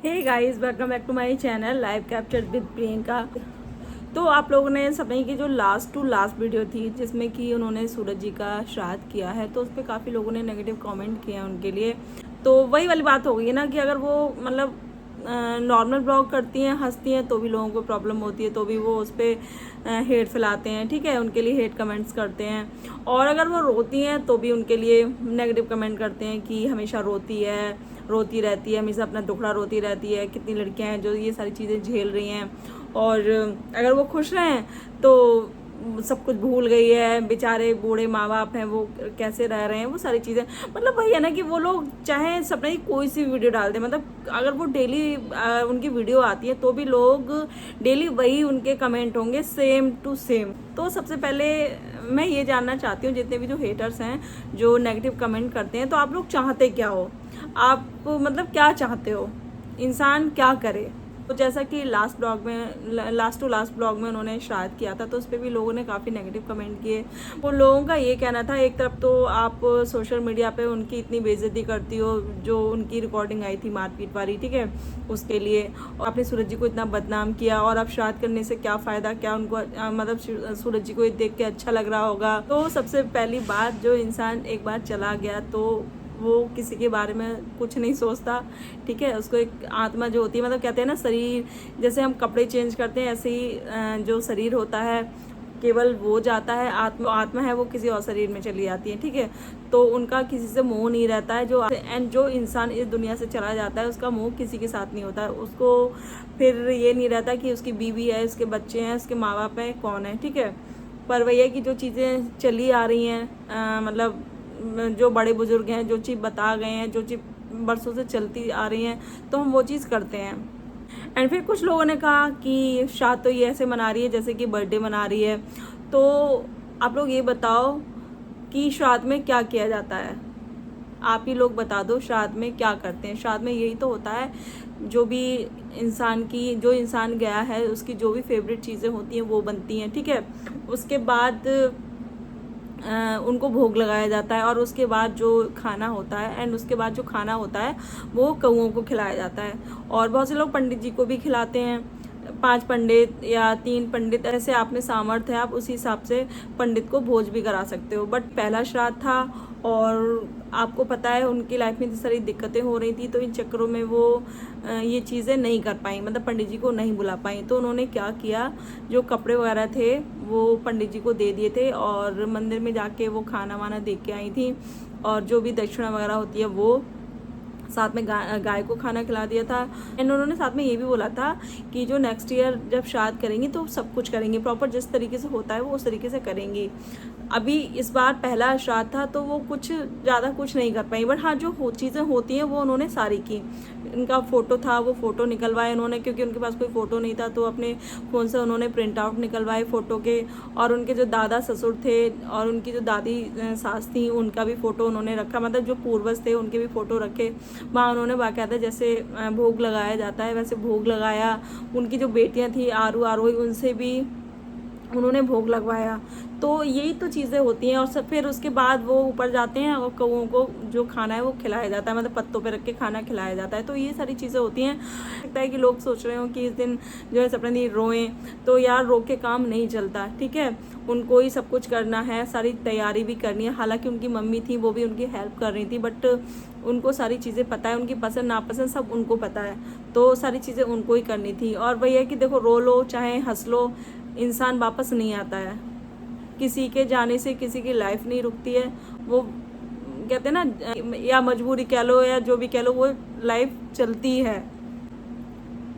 Hey guys, welcome back to my channel live capture with Priyanka. तो आप लोगों ने समय की जो लास्ट टू लास्ट वीडियो थी जिसमें कि उन्होंने सूरज जी का श्राद्ध किया है, तो उस पर काफ़ी लोगों ने नेगेटिव कमेंट किए हैं उनके लिए। तो वही वाली बात हो गई ना कि अगर वो मतलब नॉर्मल ब्लॉग करती हैं, हंसती हैं, तो भी लोगों को प्रॉब्लम होती है, तो भी वो उस पर हेट फैलाते हैं। ठीक है, उनके लिए हेट कमेंट्स करते हैं। और अगर वो रोती हैं तो भी उनके लिए नेगेटिव कमेंट करते हैं कि हमेशा रोती है, रोती रहती है, हमेशा अपना दुखड़ा रोती रहती है। कितनी लड़कियां हैं जो ये सारी चीज़ें झेल रही हैं, और अगर वो खुश रहें तो सब कुछ भूल गई है। बेचारे बूढ़े माँ बाप हैं, वो कैसे रह रहे हैं, वो सारी चीज़ें। मतलब वही है ना कि वो लोग चाहे सपने की कोई सी वीडियो डाल दें, मतलब अगर वो डेली उनकी वीडियो आती है तो भी लोग डेली वही उनके कमेंट होंगे, सेम टू सेम। तो सबसे पहले मैं ये जानना चाहती हूँ, जितने भी जो हेटर्स हैं जो नेगेटिव कमेंट करते हैं, तो आप लोग चाहते क्या हो? आप मतलब क्या चाहते हो, इंसान क्या करे? तो जैसा कि लास्ट टू लास्ट ब्लॉग में उन्होंने श्राद्ध किया था, तो उस पर भी लोगों ने काफ़ी नेगेटिव कमेंट किए। वो लोगों का ये कहना था, एक तरफ तो आप सोशल मीडिया पे उनकी इतनी बेइज्जती करती हो, जो उनकी रिकॉर्डिंग आई थी मारपीट वाली, ठीक है, उसके लिए, और आपने सूरज जी को इतना बदनाम किया, और अब श्राद्ध करने से क्या फ़ायदा, क्या उनको मतलब सूरज जी को ये देख के अच्छा लग रहा होगा? तो सबसे पहली बात, जो इंसान एक बार चला गया तो वो किसी के बारे में कुछ नहीं सोचता। ठीक है, उसको एक आत्मा जो होती है, मतलब कहते हैं ना, शरीर जैसे हम कपड़े चेंज करते हैं, ऐसे ही जो शरीर होता है केवल वो जाता है, आत्मा है वो किसी और शरीर में चली जाती है। ठीक है, तो उनका किसी से मोह नहीं रहता है। जो इंसान इस दुनिया से चला जाता है, उसका मोह किसी के साथ नहीं होता है। उसको फिर ये नहीं रहता कि उसकी बीवी है, उसके बच्चे हैं, उसके माँ बाप हैं, कौन है। ठीक है, पर वही है कि जो चीज़ें चली आ रही हैं, मतलब जो बड़े बुजुर्ग हैं, जो चीज़ बता गए हैं, जो चीज़ बरसों से चलती आ रही हैं, तो हम वो चीज़ करते हैं। एंड फिर कुछ लोगों ने कहा कि श्राद्ध तो ये ऐसे मना रही है जैसे कि बर्थडे मना रही है। तो आप लोग ये बताओ कि श्राद्ध में क्या किया जाता है? आप ही लोग बता दो, श्राद्ध में क्या करते हैं? श्राद्ध में यही तो होता है, जो भी जो इंसान गया है उसकी जो भी फेवरेट चीज़ें होती हैं वो बनती हैं। ठीक है, उसके बाद उनको भोग लगाया जाता है, और उसके बाद जो खाना होता है, वो कौओं को खिलाया जाता है। और बहुत से लोग पंडित जी को भी खिलाते हैं, 5 पंडित या 3 पंडित, ऐसे आप में सामर्थ्य है, आप उसी हिसाब से पंडित को भोज भी करा सकते हो। बट पहला श्राद्ध था, और आपको पता है उनकी लाइफ में इतनी सारी दिक्कतें हो रही थी, तो इन चक्करों में वो ये चीज़ें नहीं कर पाई, मतलब पंडित जी को नहीं बुला पाई। तो उन्होंने क्या किया, जो कपड़े वगैरह थे वो पंडित जी को दे दिए थे, और मंदिर में जाके वो खाना वाना दे के आई थी, और जो भी दक्षिणा वगैरह होती है वो साथ में गाय को खाना खिला दिया था। एंड उन्होंने साथ में ये भी बोला था कि जो नेक्स्ट ईयर जब श्राद्ध करेंगी तो सब कुछ करेंगी प्रॉपर, जिस तरीके से होता है वो उस तरीके से करेंगी। अभी इस बार पहला श्राद्ध था तो वो कुछ ज़्यादा कुछ नहीं कर पाई, बट हाँ, जो चीज़ें होती हैं वो उन्होंने सारी की। इनका फ़ोटो था, वो फ़ोटो निकलवाए उन्होंने, क्योंकि उनके पास कोई फ़ोटो नहीं था, तो अपने फ़ोन से उन्होंने प्रिंट आउट निकलवाए फ़ोटो के। और उनके जो दादा ससुर थे और उनकी जो दादी सास थी, उनका भी फ़ोटो उन्होंने रखा, मतलब जो पूर्वज थे उनके भी फ़ोटो रखे वहाँ। उन्होंने बाकायदा जैसे भोग लगाया जाता है वैसे भोग लगाया। उनकी जो बेटियां थी आरू आरोही, उनसे भी उन्होंने भोग लगवाया। तो यही तो चीज़ें होती हैं। और सब फिर उसके बाद वो ऊपर जाते हैं और कौओं को जो खाना है वो खिलाया जाता है, मतलब पत्तों पे रख के खाना खिलाया जाता है। तो ये सारी चीज़ें होती हैं। लगता है कि लोग सोच रहे हो कि इस दिन जो है सपने दी रोएं, तो यार रो के काम नहीं चलता। ठीक है, उनको ही सब कुछ करना है, सारी तैयारी भी करनी है। हालांकि उनकी मम्मी थी, वो भी उनकी हेल्प कर रही थी, बट उनको सारी चीज़ें पता है, उनकी पसंद नापसंद सब उनको पता है, तो सारी चीज़ें उनको ही करनी थी। और वही है कि देखो, रो लो चाहे हंस लो, इंसान वापस नहीं आता है। किसी के जाने से किसी की लाइफ नहीं रुकती है। वो कहते हैं ना, या मजबूरी कह लो या जो भी कह लो, वो लाइफ चलती है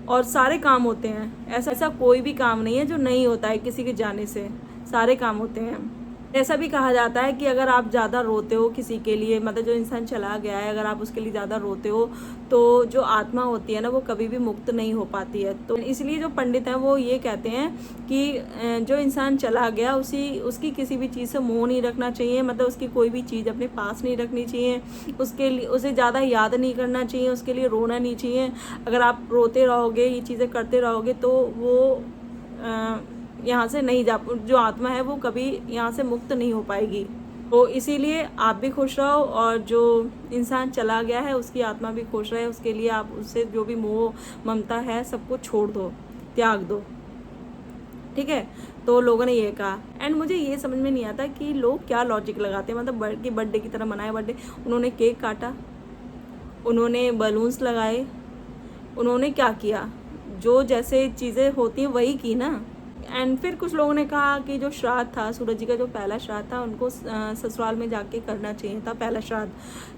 और सारे काम होते हैं। ऐसा कोई भी काम नहीं है जो नहीं होता है, किसी के जाने से सारे काम होते हैं। ऐसा भी कहा जाता है कि अगर आप ज़्यादा रोते हो किसी के लिए, मतलब जो इंसान चला गया है, अगर आप उसके लिए ज़्यादा रोते हो तो जो आत्मा होती है ना, वो कभी भी मुक्त नहीं हो पाती है। तो इसलिए जो पंडित हैं वो ये कहते हैं कि जो इंसान चला गया उसकी किसी भी चीज़ से मोह नहीं रखना चाहिए, मतलब उसकी कोई भी चीज़ अपने पास नहीं रखनी चाहिए, उसके लिए उसे ज़्यादा याद नहीं करना चाहिए, उसके लिए रोना नहीं चाहिए। अगर आप रोते रहोगे, ये चीज़ें करते रहोगे, तो वो यहाँ से नहीं जो आत्मा है वो कभी यहाँ से मुक्त नहीं हो पाएगी। तो इसीलिए आप भी खुश रहो और जो इंसान चला गया है उसकी आत्मा भी खुश रहे, उसके लिए आप उससे जो भी मोह ममता है सबको छोड़ दो, त्याग दो, ठीक है। तो लोगों ने ये कहा एंड मुझे ये समझ में नहीं आता कि लोग क्या लॉजिक लगाते हैं, मतलब बर्थडे की तरह मनाए बर्थडे। उन्होंने केक काटा, उन्होंने बलून्स लगाए, उन्होंने क्या किया, जो जैसे चीज़ें होती हैं वही की ना। एंड फिर कुछ लोगों ने कहा कि जो श्राद्ध था, सूरज जी का जो पहला श्राद्ध था, उनको ससुराल में जाके करना चाहिए था पहला श्राद्ध।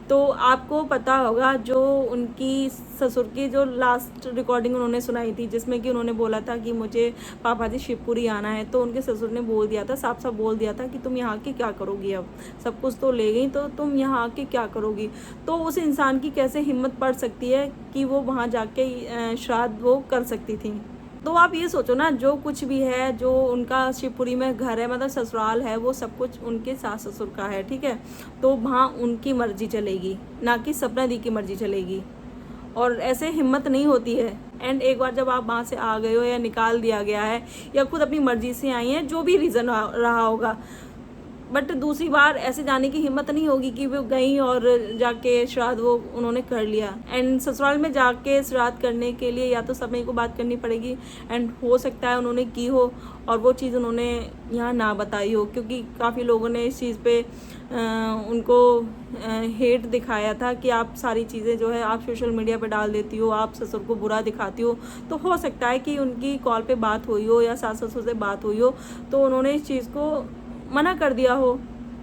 तो आपको पता होगा जो उनकी ससुर की जो लास्ट रिकॉर्डिंग उन्होंने सुनाई थी, जिसमें कि उन्होंने बोला था कि मुझे पापा जी शिवपुरी आना है, तो उनके ससुर ने बोल दिया था, साफ साफ बोल दिया था कि तुम यहाँ के क्या करोगी, अब सब कुछ तो ले गई तो तुम यहाँ के क्या करोगी। तो उस इंसान की कैसे हिम्मत पड़ सकती है कि वो वहाँ जाके श्राद्ध वो कर सकती थी। तो आप ये सोचो ना, जो कुछ भी है, जो उनका शिवपुरी में घर है, मतलब ससुराल है, वो सब कुछ उनके सास ससुर का है, ठीक है। तो वहाँ उनकी मर्जी चलेगी, ना कि सपना दी की मर्जी चलेगी। और ऐसे हिम्मत नहीं होती है। एंड एक बार जब आप वहाँ से आ गए हो या निकाल दिया गया है या खुद अपनी मर्जी से आई हैं, जो भी रीज़न रहा होगा, बट दूसरी बार ऐसे जाने की हिम्मत नहीं होगी कि वो गई और जाके श्राद्ध वो उन्होंने कर लिया। एंड ससुराल में जाके श्राद्ध करने के लिए या तो समय को बात करनी पड़ेगी, एंड हो सकता है उन्होंने की हो और वो चीज़ उन्होंने यहाँ ना बताई हो, क्योंकि काफ़ी लोगों ने इस चीज़ पे उनको हेट दिखाया था कि आप सारी चीज़ें जो है आप सोशल मीडिया पे डाल देती हो, आप ससुर को बुरा दिखाती हो। तो हो सकता है कि उनकी कॉल पे बात हुई हो या सास ससुर से बात हुई हो, तो उन्होंने इस चीज़ को मना कर दिया हो।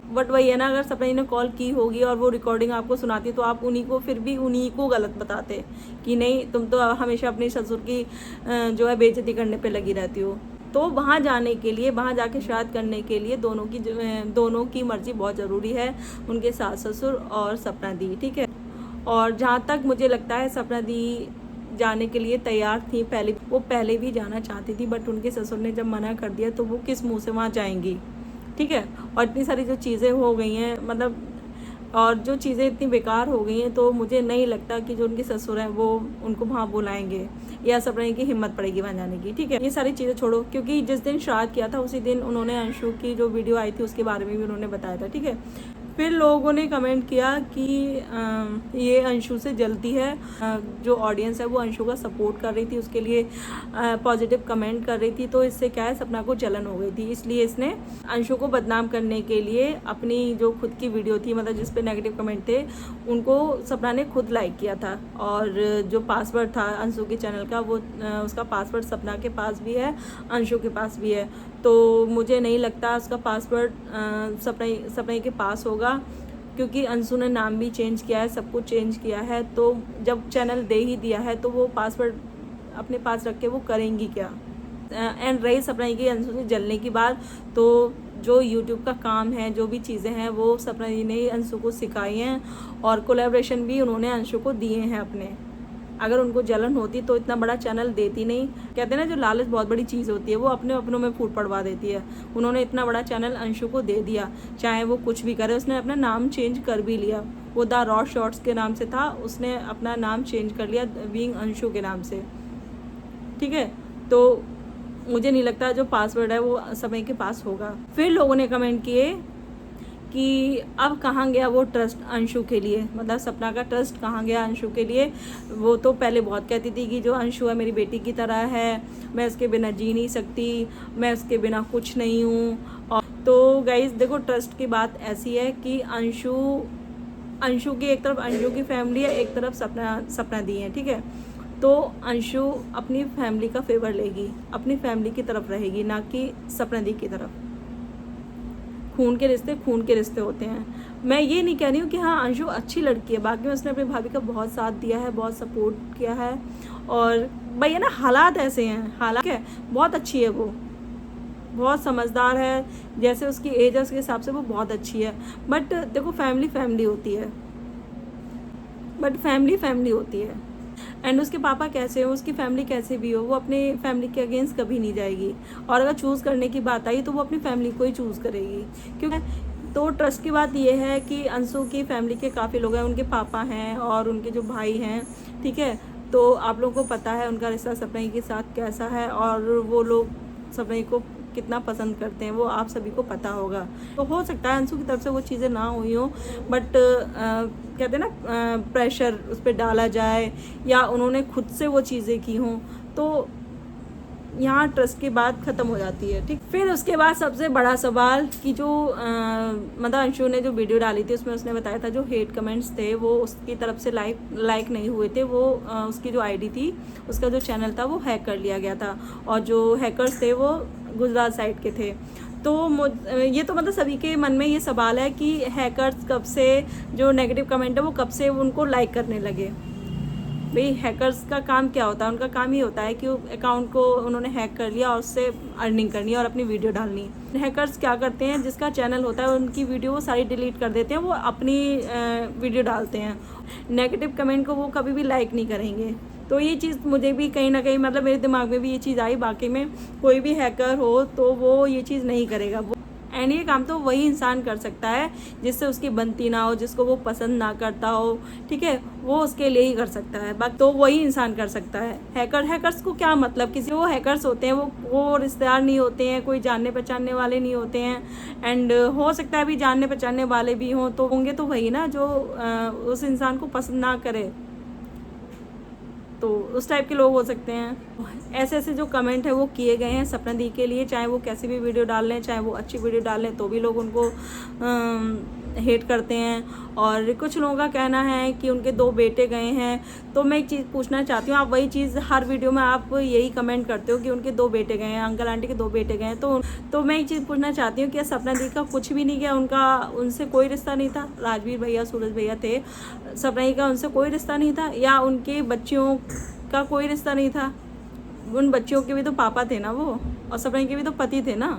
बट वही है ना, अगर सपना जी ने कॉल की होगी और वो रिकॉर्डिंग आपको सुनाती, तो आप उन्हीं को फिर भी उन्हीं को गलत बताते कि नहीं, तुम तो हमेशा अपने ससुर की जो है बेइज्जती करने पे लगी रहती हो। तो वहाँ जाने के लिए, वहाँ जाके श्राद्ध करने के लिए दोनों की मर्जी बहुत ज़रूरी है, उनके सास ससुर और सपना दी, ठीक है। और जहाँ तक मुझे लगता है सपना दी जाने के लिए तैयार थी, पहले भी जाना चाहती थी, बट उनके ससुर ने जब मना कर दिया तो वो किस मुँह से वहाँ जाएंगी, ठीक है। और इतनी सारी जो चीज़ें हो गई हैं, मतलब और जो चीज़ें इतनी बेकार हो गई हैं, तो मुझे नहीं लगता कि जो उनके ससुर हैं वो उनको वहाँ बुलाएंगे या सपना की हिम्मत पड़ेगी वहाँ जाने की, ठीक है। ये सारी चीज़ें छोड़ो, क्योंकि जिस दिन श्राद्ध किया था उसी दिन उन्होंने अंशु की जो वीडियो आई थी उसके बारे में भी उन्होंने बताया था, ठीक है। फिर लोगों ने कमेंट किया कि ये अंशु से जलती है, जो ऑडियंस है वो अंशु का सपोर्ट कर रही थी, उसके लिए पॉजिटिव कमेंट कर रही थी, तो इससे क्या है, सपना को जलन हो गई थी, इसलिए इसने अंशु को बदनाम करने के लिए अपनी जो खुद की वीडियो थी, मतलब जिस पे नेगेटिव कमेंट थे, उनको सपना ने खुद लाइक किया था। और जो पासवर्ड था अंशु के चैनल का, वो उसका पासवर्ड सपना के पास भी है, अंशु के पास भी है। तो मुझे नहीं लगता उसका पासवर्ड सपना के पास होगा, क्योंकि अंशु ने नाम भी चेंज किया है, सब कुछ चेंज किया है। तो जब चैनल दे ही दिया है तो वो पासवर्ड अपने पास रख के वो करेंगी क्या। एंड रही सपना की अंशु से जलने की बात, तो जो यूट्यूब का काम है, जो भी चीज़ें हैं, वो सपना जी ने अंशु को सिखाई हैं और कोलैबोरेशन भी उन्होंने अंशु को दिए हैं अपने। अगर उनको जलन होती तो इतना बड़ा चैनल देती नहीं। कहते हैं ना, जो लालच बहुत बड़ी चीज़ होती है, वो अपने अपनों में फूट पड़वा देती है। उन्होंने इतना बड़ा चैनल अंशु को दे दिया, चाहे वो कुछ भी करे। उसने अपना नाम चेंज कर भी लिया, वो द रॉ शॉर्ट्स के नाम से था, उसने अपना नाम चेंज कर लिया बीइंग अंशु के नाम से, ठीक है। तो मुझे नहीं लगता जो पासवर्ड है वो समय के पास होगा। फिर लोगों ने कमेंट किए कि अब कहाँ गया वो ट्रस्ट अंशु के लिए, मतलब सपना का ट्रस्ट कहाँ गया अंशु के लिए। वो तो पहले बहुत कहती थी कि जो अंशु है मेरी बेटी की तरह है, मैं उसके बिना जी नहीं सकती, मैं उसके बिना कुछ नहीं हूँ। और तो गाइज देखो, ट्रस्ट की बात ऐसी है कि अंशु की एक तरफ अंशु की फैमिली है, एक तरफ सपना दी है, ठीक है। तो अंशु अपनी फैमिली का फेवर लेगी, अपनी फैमिली की तरफ रहेगी, ना कि सपना दी की तरफ। खून के रिश्ते होते हैं। मैं ये नहीं कह रही हूँ कि हाँ अंशु अच्छी लड़की है, बाकी में उसने अपनी भाभी का बहुत साथ दिया है, बहुत सपोर्ट किया है। और भैया ना, हालात ऐसे हैं, हालात है, बहुत अच्छी है वो, बहुत समझदार है, जैसे उसकी एज है उसके हिसाब से वो बहुत अच्छी है। बट देखो, फैमिली होती है, बट फैमिली होती है। एंड उसके पापा कैसे हो, उसकी फैमिली कैसे भी हो, वो अपने फैमिली के अगेंस्ट कभी नहीं जाएगी। और अगर चूज़ करने की बात आई तो वो अपनी फैमिली को ही चूज़ करेगी, क्योंकि तो ट्रस्ट की बात ये है कि अंशु की फैमिली के काफ़ी लोग हैं, उनके पापा हैं और उनके जो भाई हैं, ठीक है। तो आप लोगों को पता है उनका रिश्ता सपना के साथ कैसा है, और वो लोग सपना को कितना पसंद करते हैं, वो आप सभी को पता होगा। तो हो सकता है अंशु की तरफ से वो चीज़ें ना हुई हो, बट कहते हैं ना प्रेशर उस पर डाला जाए या उन्होंने खुद से वो चीज़ें की हों, तो यहाँ ट्रस्ट की बात ख़त्म हो जाती है। ठीक, फिर उसके बाद सबसे बड़ा सवाल कि जो मतलब अंशु ने जो वीडियो डाली थी उसमें उसने बताया था जो हेट कमेंट्स थे वो उसकी तरफ से लाइक नहीं हुए थे, वो उसकी जो आईडी थी, उसका जो चैनल था वो हैक कर लिया गया था, और जो हैकर्स थे वो गुजरात साइड के थे। तो ये तो मतलब सभी के मन में ये सवाल है कि हैकर्स कब से जो नेगेटिव कमेंट है वो कब से उनको लाइक करने लगे। भाई हैकर्स का काम क्या होता है? उनका काम ये होता है कि अकाउंट को उन्होंने हैक कर लिया और उससे अर्निंग करनी है और अपनी वीडियो डालनी। हैकर्स क्या करते हैं, जिसका चैनल होता है उनकी वीडियो वो सारी डिलीट कर देते हैं, वो अपनी वीडियो डालते हैं। नेगेटिव कमेंट को वो कभी भी लाइक नहीं करेंगे। तो ये चीज़ मुझे भी कहीं ना कहीं मतलब मेरे दिमाग में भी ये चीज़ आई, बाकी में कोई भी हैकर हो तो वो ये चीज़ नहीं करेगा। एंड ये काम तो वही इंसान कर सकता है जिससे उसकी बनती ना हो, जिसको वो पसंद ना करता हो, ठीक है, वो उसके लिए ही कर सकता है, बाकी तो वही इंसान कर सकता है। हैकर्स को क्या मतलब, किसी वो हैकर्स होते हैं वो रिश्तेदार नहीं होते हैं, कोई जानने पहचानने वाले नहीं होते हैं। एंड हो सकता है अभी जानने पहचानने वाले भी हों तो होंगे तो वही ना जो उस इंसान को पसंद ना करे, तो उस टाइप के लोग हो सकते हैं। ऐसे ऐसे जो कमेंट है वो किए गए हैं सपना दी के लिए, चाहे वो कैसी भी वीडियो डाल लें, चाहे वो अच्छी वीडियो डाल लें, तो भी लोग उनको हेट करते हैं। और कुछ लोगों का कहना है कि उनके 2 बेटे गए हैं। तो मैं एक चीज़ पूछना चाहती हूँ, आप वही चीज़ हर वीडियो में आप यही कमेंट करते हो कि उनके 2 बेटे गए हैं, अंकल आंटी के 2 बेटे गए हैं। तो मैं एक चीज़ पूछना चाहती हूँ कि सपना दी का कुछ भी नहीं किया, उनसे कोई रिश्ता नहीं था? राजवीर भैया, सूरज भैया थे, सपना दी का उनसे कोई रिश्ता नहीं था, या उनके बच्चियों का कोई रिश्ता नहीं था? उन बच्चियों के भी तो पापा थे ना वो, और सपना के भी तो पति थे ना।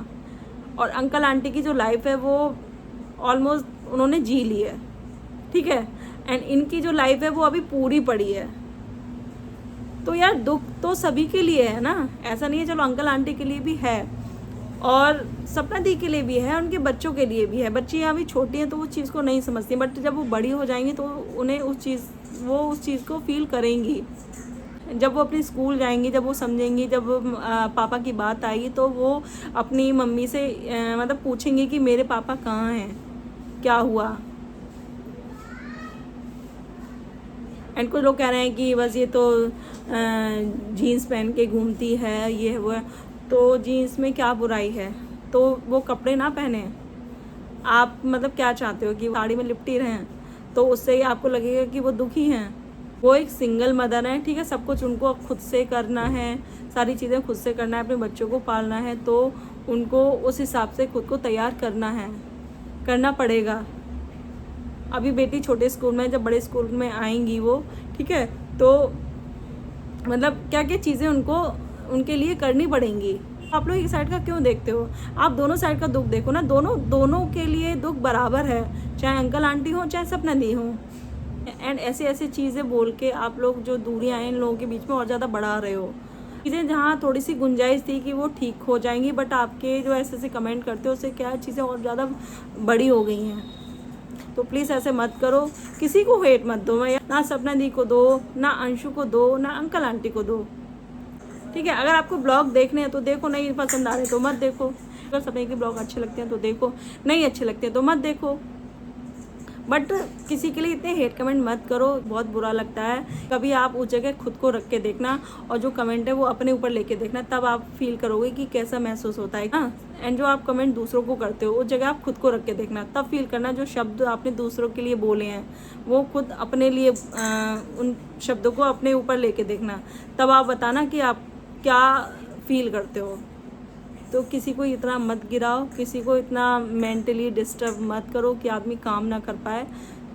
और अंकल आंटी की जो लाइफ है वो ऑलमोस्ट उन्होंने जी ली है, ठीक है, एंड इनकी जो लाइफ है वो अभी पूरी पड़ी है। तो यार दुख तो सभी के लिए है ना, ऐसा नहीं है चलो अंकल आंटी के लिए भी है और सपना दी के लिए भी है, उनके बच्चों के लिए भी है। बच्चियाँ अभी छोटी हैं तो वो चीज़ को नहीं समझती, बट जब वो बड़ी हो जाएंगी तो उन्हें उस चीज़ को फील करेंगी। जब वो अपनी स्कूल जाएंगी, जब वो समझेंगी, जब पापा की बात आएगी तो वो अपनी मम्मी से मतलब पूछेंगी कि मेरे पापा कहाँ हैं, क्या हुआ। एंड कुछ लोग कह रहे हैं कि बस ये तो जीन्स पहन के घूमती है, ये है वो है। तो जीन्स में क्या बुराई है? तो वो कपड़े ना पहने। आप मतलब क्या चाहते हो कि साड़ी में लिपटी रहें? तो उससे ही आपको लगेगा कि वो दुखी हैं। वो एक सिंगल मदर है, ठीक है, सब कुछ उनको खुद से करना है, सारी चीज़ें खुद से करना है, अपने बच्चों को पालना है, तो उनको उस हिसाब से खुद को तैयार करना पड़ेगा। अभी बेटी छोटे स्कूल में, जब बड़े स्कूल में आएंगी वो, ठीक है, तो मतलब क्या क्या चीज़ें उनके लिए करनी पड़ेंगी। आप लोग एक साइड का क्यों देखते हो? आप दोनों साइड का दुख देखो ना, दोनों के लिए दुख बराबर है, चाहे अंकल आंटी हो चाहे सपना दी हो। एंड ऐसी चीज़ें बोल के आप लोग जो दूरियां हैं इन लोगों के बीच में और ज़्यादा बढ़ा रहे हो। चीज़ें जहाँ थोड़ी सी गुंजाइश थी कि वो ठीक हो जाएंगी, बट आपके जो ऐसे कमेंट करते हो उससे क्या चीज़ें और ज़्यादा बड़ी हो गई हैं। तो प्लीज़ ऐसे मत करो, किसी को हेट मत दो, ना सपना दी को दो, ना अंशु को दो, ना अंकल आंटी को दो, ठीक है। अगर आपको ब्लॉग देखने हैं तो देखो, नहीं पसंद आ रहे तो मत देखो। अगर सपने के ब्लॉग अच्छे लगते हैं तो देखो, नहीं अच्छे लगते हैं तो मत देखो, बट किसी के लिए इतने हेट कमेंट मत करो, बहुत बुरा लगता है। कभी आप उस जगह खुद को रख के देखना और जो कमेंट है वो अपने ऊपर लेके देखना, तब आप फील करोगे कि कैसा महसूस होता है। हाँ, एंड जो आप कमेंट दूसरों को करते हो उस जगह आप खुद को रख के देखना, तब फील करना जो शब्द आपने दूसरों के लिए बोले हैं वो खुद अपने लिए उन शब्दों को अपने ऊपर लेके देखना, तब आप बताना कि आप क्या फील करते हो। तो किसी को इतना मत गिराओ, किसी को इतना मेंटली डिस्टर्ब मत करो कि आदमी काम ना कर पाए।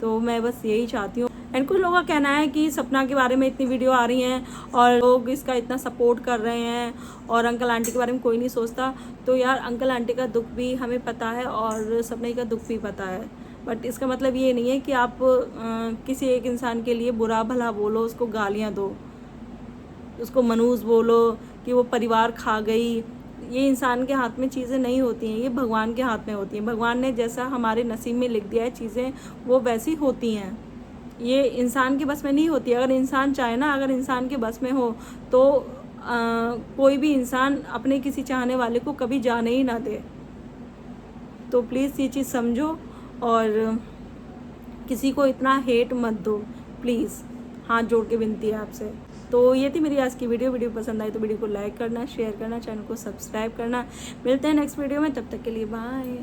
तो मैं बस यही चाहती हूँ। एंड कुछ लोगों का कहना है कि सपना के बारे में इतनी वीडियो आ रही हैं और लोग इसका इतना सपोर्ट कर रहे हैं और अंकल आंटी के बारे में कोई नहीं सोचता। तो यार अंकल आंटी का दुख भी हमें पता है और सपना का दुख भी पता है, बट इसका मतलब ये नहीं है कि आप किसी एक इंसान के लिए बुरा भला बोलो, उसको गालियाँ दो, उसको मनूस बोलो कि वो परिवार खा गई। ये इंसान के हाथ में चीज़ें नहीं होती हैं, ये भगवान के हाथ में होती हैं। भगवान ने जैसा हमारे नसीब में लिख दिया है चीज़ें वो वैसी होती हैं, ये इंसान के बस में नहीं होती। अगर इंसान चाहे ना, अगर इंसान के बस में हो तो कोई भी इंसान अपने किसी चाहने वाले को कभी जाने ही ना दे। तो प्लीज़ ये चीज़ समझो और किसी को इतना हेट मत दो प्लीज़, हाथ जोड़ के विनती है आपसे। तो ये थी मेरी आज की वीडियो पसंद आई तो वीडियो को लाइक करना, शेयर करना, चैनल को सब्सक्राइब करना। मिलते हैं नेक्स्ट वीडियो में, तब तक के लिए बाय।